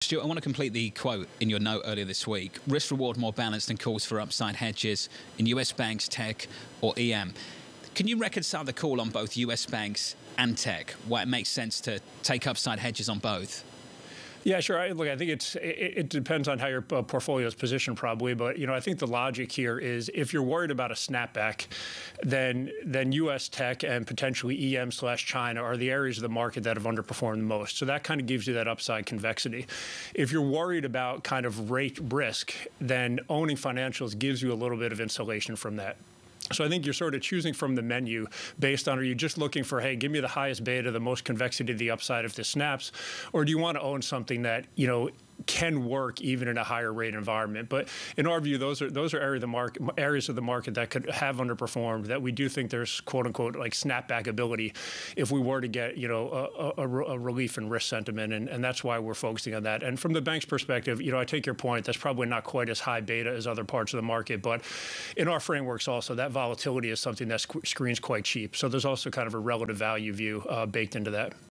Stuart, I want to complete the quote in your note earlier this week. Risk reward more balanced and calls for upside hedges in US banks, tech or EM. Can you reconcile the call on both US banks and tech? Why it makes sense to take upside hedges on both? Yeah, sure. I think it depends on how your portfolio is positioned, probably. But I think the logic here is if you're worried about a snapback, then U.S. tech and potentially EM/China are the areas of the market that have underperformed the most. So that kind of gives you that upside convexity. If you're worried about kind of rate risk, then owning financials gives you a little bit of insulation from that. So I think you're sort of choosing from the menu based on, are you just looking for, hey, give me the highest beta, the most convexity to the upside if this snaps, or do you want to own something that, can work even in a higher rate environment? But in our view, those are areas of the market that could have underperformed, that we do think there's quote unquote like snapback ability if we were to get a relief in risk sentiment, and that's why we're focusing on that. And from the bank's perspective, I take your point. That's probably not quite as high beta as other parts of the market, but in our frameworks also, that volatility is something that screens quite cheap. So there's also kind of a relative value view baked into that.